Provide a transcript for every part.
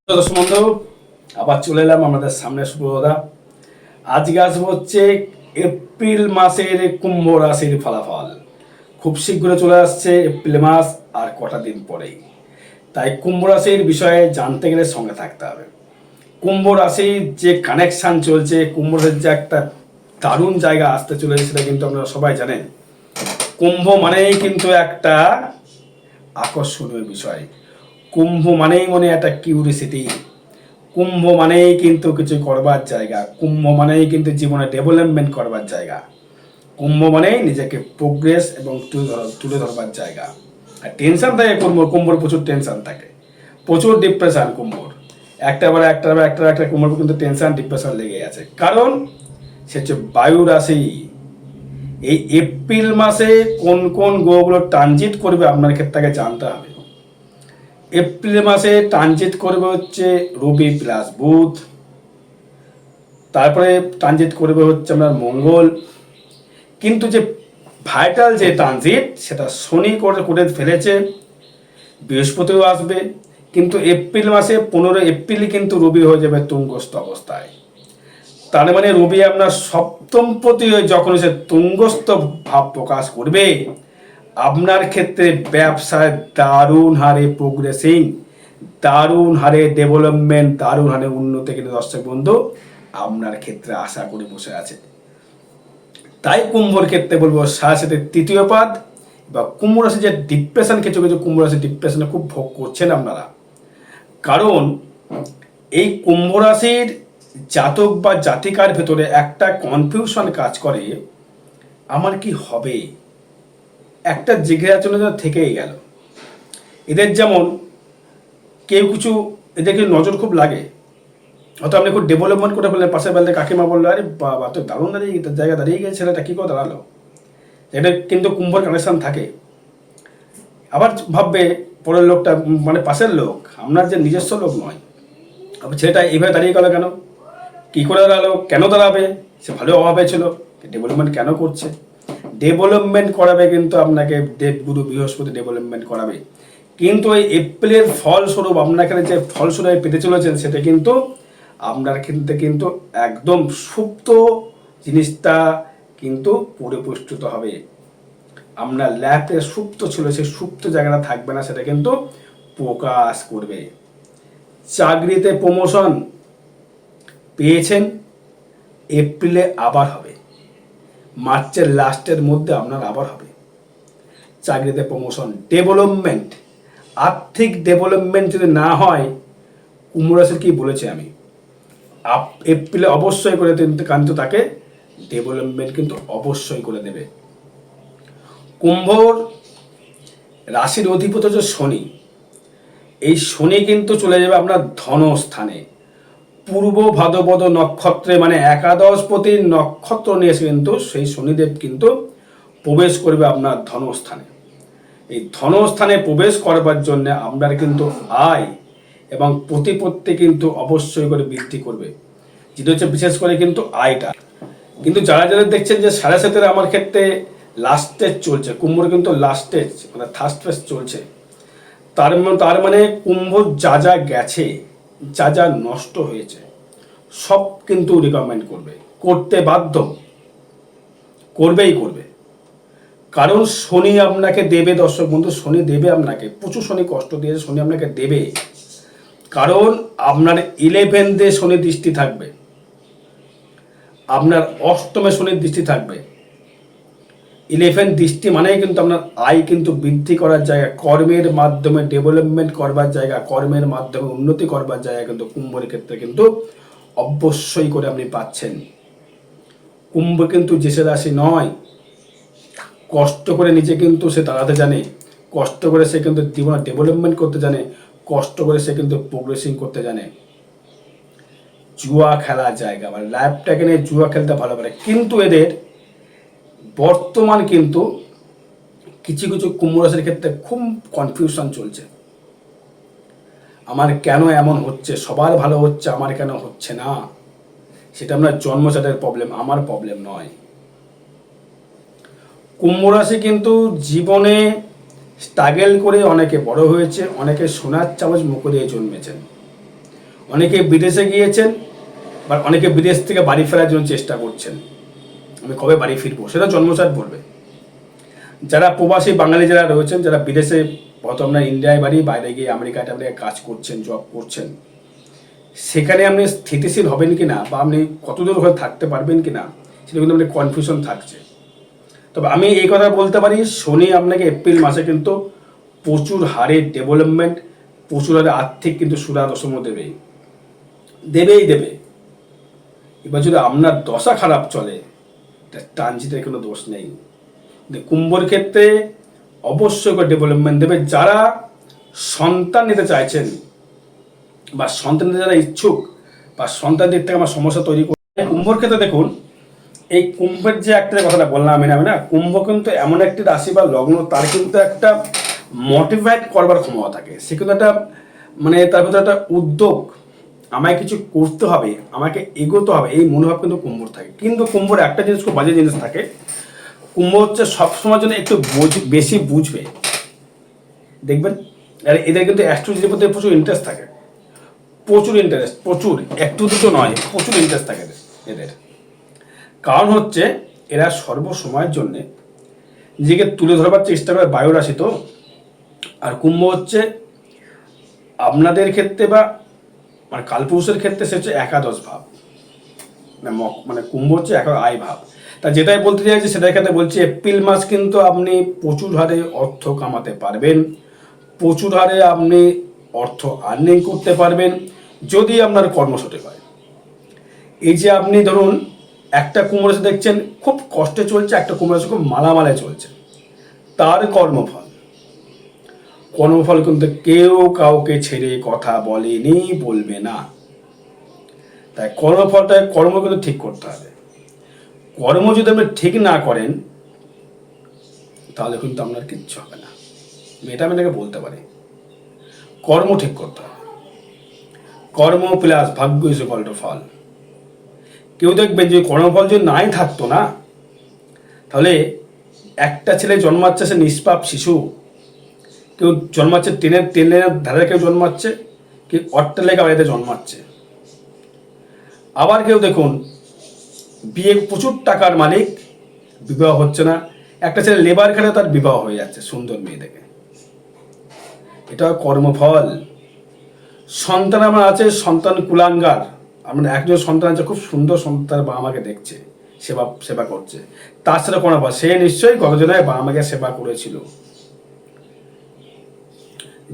দর্শক বন্ধু, আবার চলে এলাম আমাদের সামনে সুপ্রদা। আজকে আসবো হচ্ছে এপ্রিল মাসের কুম্ভ রাশির ফলাফল। খুব শীঘ্রই চলে আসছে এপ্রিল মাস, আর কটা দিন পরেই। তাই কুম্ভ রাশির বিষয়ে জানতে গেলে সঙ্গে থাকতে হবে। কুম্ভ রাশির যে কানেকশান চলছে, কুম্ভ রাশির যে একটা দারুণ জায়গা আসতে চলেছে, সেটা কিন্তু আপনারা সবাই জানেন। কুম্ভ মানেই কিন্তু একটা আকর্ষণীয় বিষয়। কুম্ভ মানেই মনে একটা কিউরিসিটি। কুম্ভ মানেই কিন্তু কিছু করবার জায়গা। কুম্ভ মানেই কিন্তু জীবনে ডেভেলপমেন্ট করবার জায়গা। কুম্ভ মানেই নিজেকে প্রোগ্রেস এবং তুলে ধরবার জায়গা। আর টেনশন থাকে কুম্ভর প্রচুর টেনশন থাকে, প্রচুর ডিপ্রেশন কুম্ভর। একটা কুম্ভর কিন্তু টেনশন ডিপ্রেশন লেগে আছে। কারণ সে হচ্ছে বায়ু রাশি। এই এপ্রিল মাসে কোন কোন গ্রহগুলো ট্রানজিট করবে আপনার ক্ষেত্রে জানতে হবে। এপ্রিল মাসে ট্রানজিট করবে হচ্ছে রবি প্লাস বুধ, তারপরে ট্রানজিট করবে হচ্ছে আপনার মঙ্গল। কিন্তু যে ভাইটাল যে ট্রানজিট, সেটা শনি করে ফেলেছে, বৃহস্পতিও আসবে। কিন্তু এপ্রিল মাসে 15 এপ্রিল কিন্তু রবি হয়ে যাবে তুঙ্গস্থ অবস্থায়। তার মানে রবি আপনার সপ্তমপতি হয়ে যখন সে তুঙ্গস্থ ভাব প্রকাশ করবে, আপনার ক্ষেত্রে ব্যবসায় দারুণ হারে প্রোগ্রেসিং, দারুণ হারে ডেভেলপমেন্ট, দারুণ হারে উন্নতি কিন্তু দর্শক বন্ধু আপনার ক্ষেত্রে আশা করে বসে আছে। তাই কুম্ভর ক্ষেত্রে বলবো সাথে তৃতীয় পাদ বা কুম্ভ রাশি যে ডিপ্রেশন, কিছু কিছু কুম্ভ রাশি ডিপ্রেশনে খুব ভোগ করছেন আপনারা। কারণ এই কুম্ভ রাশির জাতক বা জাতিকার ভেতরে একটা কনফিউশন কাজ করে, আমার কি হবে, একটা জিজ্ঞাসা থেকেই গেল। এদের যেমন কেউ কিছু, এদেরকে নজর খুব লাগে। হয়তো আপনি খুব ডেভেলপমেন্ট করে ফেললেন, পাশের বাড়িতে কাকিমা বললো, আরে বাবা তো দারুণ জায়গা দাঁড়িয়ে গেছে, ছেলেটা কী করে দাঁড়ালো। এটা কিন্তু কুম্ভর কানেকশান থাকে। আবার ভাববে পরের লোকটা, মানে পাশের লোক, আপনার যে নিজস্ব লোক নয়। আবার ছেলেটা এইভাবে দাঁড়িয়ে গেল কেন, কী করে দাঁড়ালো, কেন দাঁড়াবে, সে ভালো অভাবে ছিল, ডেভেলপমেন্ট কেন করছে। ডেভেলপমেন্ট করাবে কিন্তু আপনাকে দেবগুরু বৃহস্পতি ডেভেলপমেন্ট করাবে। কিন্তু এই এপ্রিলের ফলস্বরূপ আপনাকে যে ফলস্বরূপ পেতে চলেছেন, সেটা কিন্তু আপনার ক্ষেত্রে কিন্তু একদম সুপ্ত জিনিসটা কিন্তু পরিপুষ্টিত হবে। আপনার ল্যাপে সুপ্ত ছিল, সেই সুপ্ত জায়গাটা থাকবে না, সেটা কিন্তু প্রকাশ করবে। চাকরিতে প্রমোশন পেয়েছেন, এপ্রিলে আবার হবে। মার্চের লাস্টের মধ্যে আপনার আবার হবে চাকরিতে প্রমোশন। ডেভেলপমেন্ট, আর্থিক ডেভেলপমেন্ট যদি না হয়, কুম্ভ রাশির কি বলেছি আমি, এপ্রিলে অবশ্যই করে কিন্তু তাকে ডেভেলপমেন্ট কিন্তু অবশ্যই করে দেবে। কুম্ভর রাশির অধিপতি হচ্ছে শনি। এই শনি কিন্তু চলে যাবে আপনার ধনস্থানে, পূর্ব ভাদ্রপদ নক্ষত্রে, মানে একাদশপতির নক্ষত্র নিয়ে কিন্তু সেই শনিদেব কিন্তু প্রবেশ করবে আপনার ধনস্থানে। এই ধনস্থানে প্রবেশ করবার জন্য আপনার কিন্তু আয় এবং প্রতিপত্তি কিন্তু অবশ্যই করে বৃদ্ধি করবে, যেটা হচ্ছে বিশেষ করে কিন্তু আয়টা। কিন্তু যারা যারা দেখছেন যে 7.5 আমার ক্ষেত্রে লাস্ট স্টেজ চলছে, কুম্ভর কিন্তু লাস্ট স্টেজ মানে থার্ড ফেজ চলছে, তার মানে কুম্ভ যা যা গেছে, যা যা নষ্ট হয়েছে, সব কিন্তু রিকমেন্ড করবে, করতে বাধ্য, করবেই করবে। কারণ শনি আপনাকে দেবে দর্শক বন্ধু, শনি দেবে আপনাকে, প্রচুর শনি কষ্ট দিয়েছে, শনি আপনাকে দেবে। কারণ আপনার 11 শনি দৃষ্টি থাকবে, আপনার অষ্টমে শনির দৃষ্টি থাকবে। 11 দৃষ্টি মানেই কিন্তু আপনার আয় কিন্তু বৃদ্ধি করার জায়গা, কর্মের মাধ্যমে ডেভেলপমেন্ট করবার জায়গা, কর্মের মাধ্যমে উন্নতি করবার জায়গা কিন্তু কুম্ভের ক্ষেত্রে কিন্তু অবশ্যই করে আপনি পাচ্ছেন। কুম্ভ কিন্তু যে রাশি নয়, কষ্ট করে নিজে কিন্তু সে দাঁড়াতে জানে, কষ্ট করে সে কিন্তু জীবনে ডেভেলপমেন্ট করতে জানে, কষ্ট করে সে কিন্তু প্রোগ্রেসিং করতে জানে। জুয়া খেলার জায়গা, মানে লাইফটাকে নিয়ে জুয়া খেলতে ভালো পারে। কিন্তু এদের বর্তমান কিন্তু কিছু কিছু কুম্ভ রাশির ক্ষেত্রে খুব কনফিউশন চলছে, আমার কেন এমন হচ্ছে, সবার ভালো হচ্ছে, আমার কেন হচ্ছে না। সেটা আপনার জন্মচাটের প্রবলেম, আমার প্রবলেম নয়। কুম্ভ রাশি কিন্তু জীবনে স্ট্রাগল করে অনেকে বড় হয়েছে, অনেকে সোনার চামচ মুখে দিয়ে জন্মেছেন। অনেকে বিদেশে গিয়েছেন, বা অনেকে বিদেশ থেকে বাড়ি ফেরার জন্য চেষ্টা করছেন, আমি কবে বাড়ি ফিরবো, সেটা জন্মচাট বলবে। যারা প্রবাসী বাঙালি যারা রয়েছেন, যারা বিদেশে, হয়তো আপনার ইন্ডিয়ায় বাড়ি, বাইরে গিয়ে আমেরিকায় কাজ করছেন, জব করছেন, সেখানে আপনি স্থিতিশীল হবেন কি না, বা আপনি কতদূর হয়ে থাকতে পারবেন কি না, সেটা কিন্তু আপনি কনফিউশন থাকছে। তবে আমি এই কথা বলতে পারি, শনি আপনাকে এপ্রিল মাসে কিন্তু প্রচুর হারে ডেভেলপমেন্ট, প্রচুর হারে আর্থিক কিন্তু সুরাদশম দেবেই দেবে। এবার যদি আপনার দশা খারাপ চলে, ট্রানজিটের কোনো দোষ নেই। কুম্ভর ক্ষেত্রে অবশ্যই করে ডেভেলপমেন্ট দেবে। যারা সন্তান নিতে চাইছেন, বা সন্তান নিতে যারা ইচ্ছুক, বা সন্তান দিক থেকে আমার সমস্যা তৈরি করছে, কুম্ভর ক্ষেত্রে দেখুন, এই কুম্ভের যে একটা কথাটা বললাম আমি না, কুম্ভ কিন্তু এমন একটি রাশি বা লগ্ন, তার কিন্তু একটা মোটিভেট করবার ক্ষমতা থাকে। সে কিন্তু একটা মানে তার ভিতরে একটা উদ্যোগ, আমায় কিছু করতে হবে, আমাকে এগোতে হবে, এই মনোভাব কিন্তু কুম্ভর থাকে। কিন্তু কুম্ভর একটা জিনিস খুব বাজে জিনিস থাকে, কুম্ভ হচ্ছে সবসময়ের জন্য একটু বেশি বুঝবে, দেখবেন। আর এদের কিন্তু অ্যাস্ট্রোলজির প্রতি প্রচুর ইন্টারেস্ট থাকে, প্রচুর ইন্টারেস্ট, প্রচুর, একটু দুটো নয়, প্রচুর ইন্টারেস্ট থাকে এদের। কারণ হচ্ছে এরা সর্বসময়ের জন্যে নিজেকে তুলে ধরবার চেষ্টা করে, বায়ু রাশি তো। আর কুম্ভ হচ্ছে আপনাদের ক্ষেত্রে, বা মানে কালপুরুষের ক্ষেত্রে, সে হচ্ছে একাদশ ভাব, মানে কুম্ভ হচ্ছে আয় ভাব। তা যেটাই বলতে চাইছি সেটাই ক্ষেত্রে বলছি, এপ্রিল মাস কিন্তু আপনি প্রচুর হারে অর্থ কামাতে পারবেন, প্রচুর হারে আপনি অর্থ আর্নিং করতে পারবেন, যদি আপনার কর্ম সঠিক হয়। এই যে আপনি ধরুন একটা কুম্ভ রাশি দেখছেন খুব কষ্টে চলছে, একটা কুম্ভ রাশি খুব মালামালে চলছে, তার কর্মফল কিন্তু কেউ কাউকে ছেড়ে কথা বলেনি, বলবে না। তাই কর্ম কিন্তু ঠিক করতে হবে। কর্ম যদি আপনি ঠিক না করেন, তাহলে কিন্তু আপনার কিচ্ছু হবে না। এটা আমি আপনাকে বলতে পারি, কর্ম ঠিক করতে হবে। কর্ম প্লাস ভাগ্য ইজ ইকুয়াল টু ফল। কেউ দেখবেন যে কর্মফল যদি নাই থাকতো না, তাহলে একটা ছেলে জন্মাচ্ছে, সে নিষ্পাপ শিশু, কেউ জন্মাচ্ছে ট্রেনের ধারে, কেউ জন্মাচ্ছে, কেউ অট্টালিকা বাড়িতে জন্মাচ্ছে। আবার কেউ দেখুন বিয়ে, প্রচুর টাকার মালিক, বিবাহ হচ্ছে না। একটা ছেলে লেবার খেলে, তার বিবাহ হয়ে যাচ্ছে সুন্দর মেয়ে দেখে। এটা কর্মফল। সন্তান আমার আছে, সন্তান কুলাঙ্গার, আমার একজন সন্তান আছে খুব সুন্দর সন্তান, বাবা মাকে দেখছে, সেবা করছে, তার সাথে কোনো ফল, সে নিশ্চয়ই গত জন্মে বাবা মাকে সেবা করেছিল।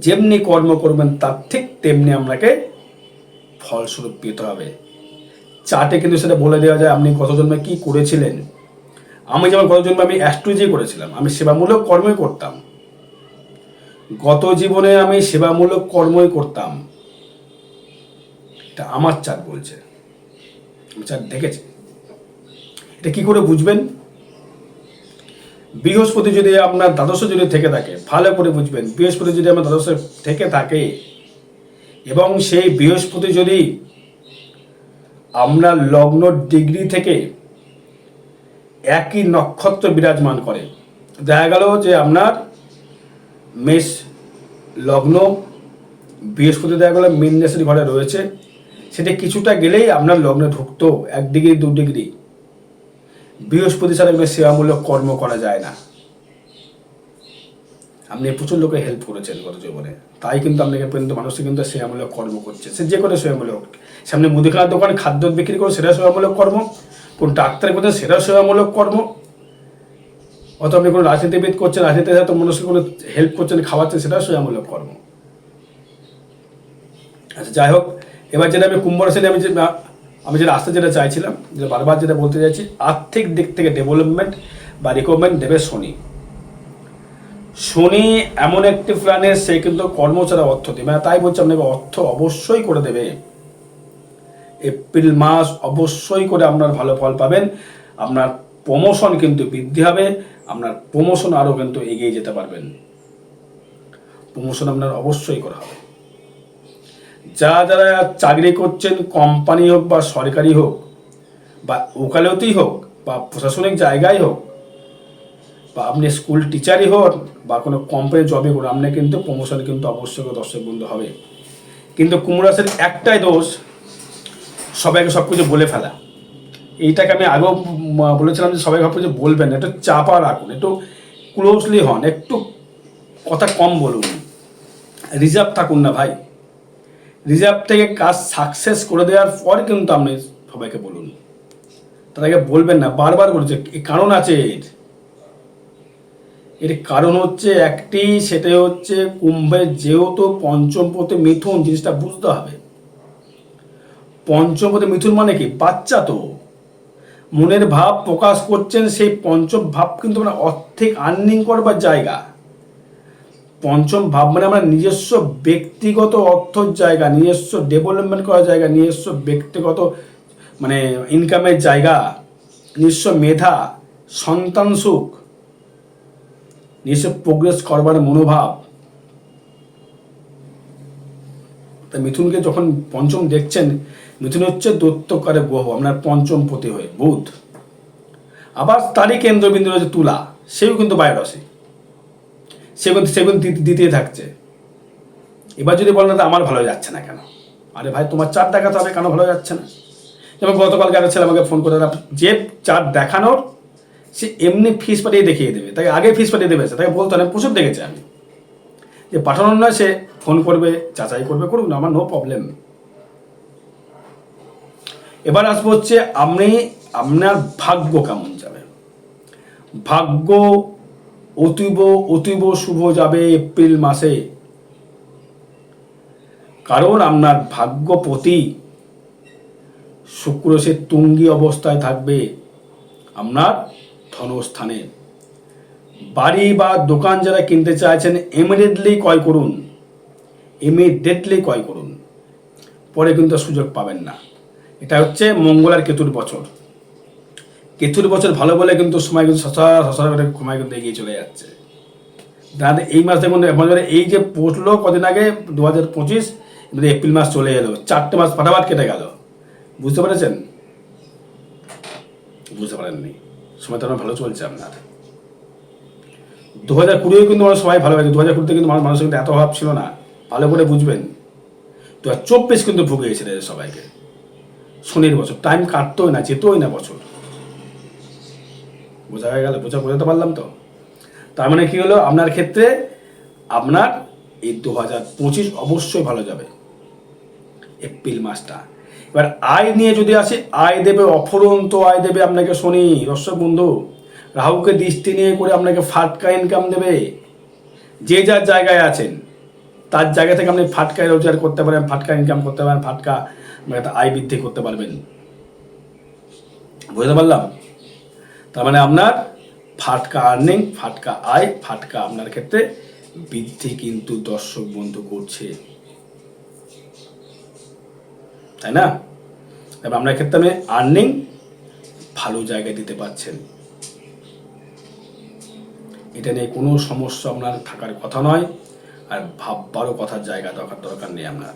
যেমনি কর্ম করবেন, তার ঠিক তেমনি আপনাকে ফলস্বরূপ পেতে হবে। চার্টে কিন্তু সেটা বলে দেওয়া যায় আপনি গত জন্মে কি করেছিলেন। আমি যেমন গত জন্মে আমি অ্যাস্ট্রোলজি করেছিলাম, আমি সেবামূলক কর্মই করতাম, গত জীবনে আমি সেবামূলক কর্মই করতাম। এটা আমার চার্ট বলছে, আমি চার্ট দেখেছি। এটা কি করে বুঝবেন? বৃহস্পতি যদি আপনার দ্বাদশে যদি থেকে থাকে, ভালো করে বুঝবেন, বৃহস্পতি যদি আমার দ্বাদশে থেকে থাকে, এবং সেই বৃহস্পতি যদি আপনার লগ্ন ডিগ্রি থেকে একই নক্ষত্র বিরাজমান করে, দেখা গেল যে আপনার মেষ লগ্ন, বৃহস্পতি দেখা গেল মীন রাশির ঘরে রয়েছে, সেটা কিছুটা গেলেই আপনার লগ্নে ঢুকতো 1 ডিগ্রি 2 ডিগ্রি। বৃহস্পতি ছাড়া সেবামূলক কর্ম করা যায় না। আপনি প্রচুর লোকে হেল্প করেছেন গত জীবনে, তাই কিন্তু আপনাকে পর্যন্ত মানুষ কিন্তু সেবামূলক কর্ম করছে, সে যে কোনো সেবামূলক। সামনে মুদিখানার দোকানে খাদ্য বিক্রি করে, সেটা সেবামূলক কর্ম। কোন ডাক্তারের করছেন, সেটা সেবামূলক কর্ম। অথবা আপনি কোনো রাজনীতিবিদ করছেন, রাজনীতির সাথে মানুষকে কোনো হেল্প করছেন, খাওয়াচ্ছেন, সেটা সেবামূলক কর্ম। আচ্ছা, যাই হোক, এবার যেটা আমি কুম্ভ রাশি নিয়ে আমি যেটা আসতে যেটা চাইছিলাম, যে বারবার যেটা বলতে চাইছি, আর্থিক দিক থেকে ডেভেলপমেন্ট বা রিকমেন্ড দেবে শনি। শনি এমন একটি প্ল্যানেট, সে কিন্তু কর্ম ছাড়া অর্থ দেবে না। তাই বলছে আপনাকে অর্থ অবশ্যই করে দেবে। এপ্রিল মাস অবশ্যই করে আপনার ভালো ফল পাবেন, আপনার প্রমোশন কিন্তু বৃদ্ধি হবে, আপনার প্রমোশন আরও কিন্তু এগিয়ে যেতে পারবেন, প্রমোশন আপনার অবশ্যই করা হবে। যারা চাকরি করছেন, কোম্পানি হোক বা সরকারি হোক, বা ওকালতি হোক, বা প্রশাসনিক জায়গায় হোক, বা আপনি স্কুল টিচারই হন, বা কোনো কোম্পানি জবে করুন, আপনার কিন্তু প্রমোশন কিন্তু অবশ্যই দর্শক বন্ধু হবে। কিন্তু কুম্ভ রাশির একটাই দোষ, সবাইকে সব কিছু বলে ফেলা। এইটাকে আমি আগেও বলেছিলাম যে সবাই সব কিছু বলবেন না, একটু চাপা রাখুন, একটু ক্লোজলি হন, একটু কথা কম বলুন, রিজার্ভ থাকুন না ভাই। রিজার্ভ থেকে কাজ সাকসেস করে দেওয়ার পর কিন্তু আপনি সবাইকে বলুন, তার আগে বলবেন না। বারবার বলছে, কারণ আছে এর কারণ হচ্ছে একটি, সেটাই হচ্ছে কুম্ভের যেহেতু পঞ্চমপতি মিথুন, জিনিসটা বুঝতে হবে। পঞ্চমপতি মিথুন মানে কি? বাচ্চা তো মনের ভাব প্রকাশ করছেন, সেই পঞ্চম ভাব কিন্তু মানে আর্থিক আর্নিং করবার জায়গা। পঞ্চম ভাব মানে আমরা নিজস্ব ব্যক্তিগত অর্থর জায়গা, নিজস্ব ডেভেলপমেন্ট করার জায়গা, নিজস্ব ব্যক্তিগত মানে ইনকামের জায়গা, নিজস্ব মেধা, সন্তান সুখ, নিজস্ব প্রোগ্রেস করবার মনোভাব। তা মিথুনকে যখন পঞ্চম দেখছেন, মিথুন হচ্ছে দৈত্যকারে গ্রহ, আপনার পঞ্চমপতি হয়ে বুধ। আবার তারই কেন্দ্রবিন্দু হচ্ছে তুলা, সেও কিন্তু বায়ুরাশি, সেগুলো দ্বিতীয় থাকছে। এবার যদি বলেন না আমার ভালো যাচ্ছে না কেন, আরে ভাই তোমার চার্ট দেখাতে হবে কেন ভালো যাচ্ছে না। যেমন গতকালকে একটা ছেলে আমাকে ফোন করে, যে চার্ট দেখানোর সে এমনি ফিস পাঠিয়ে দেখিয়ে দেবে, তাকে আগে ফিস পাঠিয়ে দেবে, তাকে বলতে না, প্রচুর দেখেছি আমি, যে পাঠানোর নয়, সে ফোন করবে, যাচাই করবে, করুক না, আমার নো প্রবলেম। এবার আসবো হচ্ছে আপনার ভাগ্য কেমন যাবে। ভাগ্য অতীব অতীব শুভ যাবে এপ্রিল মাসে, কারণ আপনার ভাগ্যপতি শুক্র সে তুঙ্গি অবস্থায় থাকবে আপনার ধনস্থানে। বাড়ি বা দোকান যারা কিনতে চাইছেন ইমিডিয়েটলি ক্রয় করুন, পরে কিন্তু সুযোগ পাবেন না। এটা হচ্ছে মঙ্গল আর কেতুর বছর। কেতুর বছর ভালো বলে কিন্তু সময় কিন্তু সময় কিন্তু এগিয়ে চলে যাচ্ছে। এই মাস দেখুন, এই যে পড়লো কদিন আগে 2025, এপ্রিল মাস চলে এলো, 4টে মাস ফাটাফাট কেটে গেল। বুঝতে পেরেছেন? বুঝতে পারেননি, সময়টা আমার ভালো চলছে আপনার। 2020 কিন্তু আমার সবাই ভালো গেছে, 2020 কিন্তু মানুষের কিন্তু এত অভাব ছিল না, ভালো করে বুঝবেন। 2024 কিন্তু ভুগিয়েছে সবাইকে। শনির বছর, টাইম কাটতোই না, যেতোই না বছর। বোঝা হয়ে গেল? বোঝাতে পারলাম তো? তার মানে কি হলো, আপনার ক্ষেত্রে আপনার এই 2025 অবশ্যই ভালো যাবে, এপ্রিল মাসটা। এবার আয় নিয়ে যদি আসে, আয় দেবে, অফুরন্ত আয় দেবে আপনাকে শনি। দর্শক বন্ধু, রাহুকে দৃষ্টি নিয়ে করে আপনাকে ফাটকা ইনকাম দেবে। যে যার জায়গায় আছেন তার জায়গা থেকে আপনি ফাটকায় রোজগার করতে পারেন, ফাটকা ইনকাম করতে পারেন, ফাটকা আয় বৃদ্ধি করতে পারবেন। বুঝতে পারলাম? তার মানে আপনার ফাটকা আর্নিং, ফাটকা আয়, ফাটকা আপনার ক্ষেত্রে বৃদ্ধি কিন্তু দর্শক বন্ধু করছে, তাই না? তবে আপনার ক্ষেত্রে আপনি আর্নিং ভালো জায়গায় দিতে পারছেন, এটা নিয়ে কোনো সমস্যা আপনার থাকার কথা নয়। আর ভাববারও কথার জায়গা দরকার নেই আপনার।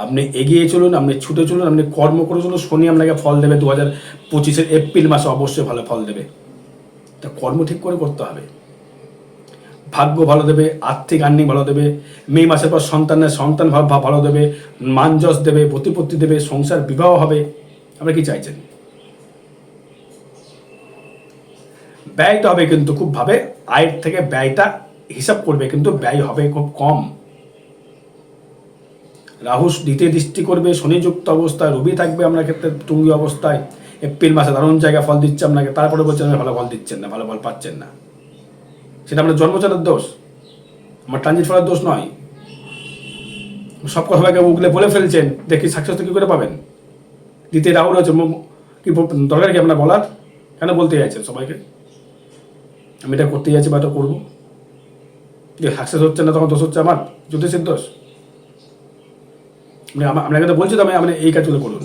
আপনি এগিয়ে চলুন, আপনি ছুটে চলুন, আপনি কর্ম করে চলুন। শনি আপনাকে ফল দেবে 2025 এপ্রিল মাসে, অবশ্যই ভালো ফল দেবে। তা কর্ম ঠিক করে করতে হবে। ভাগ্য ভালো দেবে, আর্থিক আর্নিং ভালো দেবে, মে মাসের পর সন্তান ভাব ভালো দেবে, মান যশ দেবে, প্রতিপত্তি দেবে, সংসার বিবাহ হবে। আপনি কি চাইছেন? ব্যয়টা হবে কিন্তু খুব ভাবে, আয়ের থেকে ব্যয়টা হিসাব করবে, কিন্তু ব্যয় হবে খুব কম। রাহু দ্বিতীয় দৃষ্টি করবে, শনিযুক্ত অবস্থায়, রবি থাকবে আপনার ক্ষেত্রে তুঙ্গি অবস্থায়। এপ্রিল মাসে দারুণ জায়গা ফল দিচ্ছে আপনাকে, তারপরে বলছেন আমি ভালো ফল দিচ্ছেন না, ভালো ফল পাচ্ছেন না। সেটা আপনার জন্মচারের দোষ, আমার ট্রানজিট ফলের দোষ নয়। সব কথা সবাইকে উগলে বলে ফেলছেন, দেখি সাকসেস তো কী করে পাবেন? দ্বিতীয় রাহু রয়েছে, কি দরকার কি আপনার বলার? কেন বলতে চাইছেন সবাইকে আমি এটা করতে যাচ্ছি বা এটা করবো? যে সাকসেস হচ্ছে না তখন দোষ হচ্ছে আমার, জ্যোতিষের দোষ। আপনাকে তো বলছি তো আমি এই কাজগুলো করুন,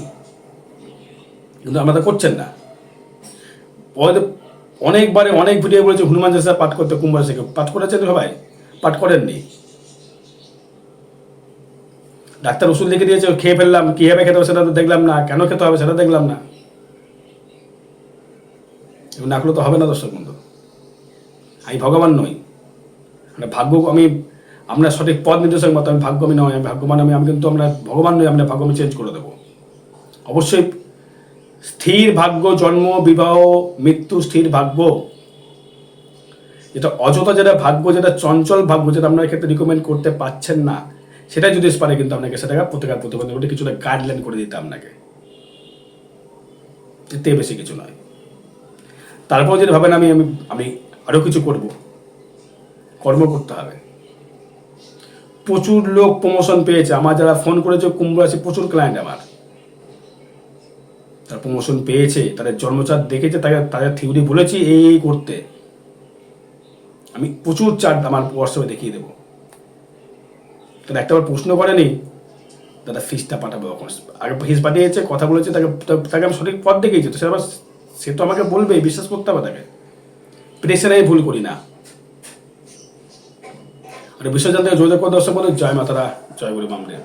কিন্তু আপনারা করছেন না। অনেকবারে অনেক ভিডিও বলেছে হনুমান চালিসা পাঠ করতে, কুম্ভ রাশিকে পাঠ করেছেন সবাই? পাঠ করেননি। ডাক্তার ওষুধ লিখে দিয়েছে, খেয়ে ফেললাম, কীভাবে খেতে হবে সেটা তো দেখলাম না, কেন খেতে হবে সেটা দেখলাম না। না করলে তো হবে না দর্শক বন্ধু। আমি ভগবান নই, মানে ভাগ্য আমি আমরা সঠিক পথ নির্দেশক মতো আমি ভাগ্যমী নয়, আমি ভাগ্যবান, আমি কিন্তু আমরা ভগবান নই, আমরা ভাগ্য আমি চেঞ্জ করে দেবো। অবশ্যই স্থির ভাগ্য, জন্ম, বিবাহ, মৃত্যু স্থির ভাগ্য, যেটা অযথা, যেটা ভাগ্য, যেটা চঞ্চল ভাগ্য, যেটা আপনার ক্ষেত্রে রিকমেন্ড করতে পারছেন না, সেটা যদি পারে কিন্তু আপনাকে সেটাকে প্রতিকার প্রতিবন্ধক কিছুটা গাইডলাইন করে দিতে আপনাকে, এতে বেশি কিছু নয়। তারপর যদি ভাবেন আমি আমি আমি আরও কিছু করব, কর্ম করতে হবে। প্রচুর লোক প্রমোশন পেয়েছে, আমার যারা ফোন করেছে কুম্ভ রাশি, প্রচুর ক্লায়েন্ট আমার, তারা প্রমোশন পেয়েছে, তাদের জন্মচার্ট দেখেছে, তাদের থিওরি বলেছি এই করতে, আমি প্রচুর চার্ট আমার হোয়াটসঅ্যাপে দেখিয়ে দেবো। তারা একটাবার প্রশ্ন করেনি দাদা ফিসটা পাঠাবো, কখন আগে ফিস পাঠিয়েছে, কথা বলেছে, তাকে আমি সঠিক পথ দেখিয়েছি, তো সে তো আমাকে বলবে, বিশ্বাস করতে হবে তাকে, প্রেশারে ভুল করি না। আর বিষয় জানতে যোগাযোগ করে দর্শক বলে জয় মাতারা, জয় গুরু বামদেব।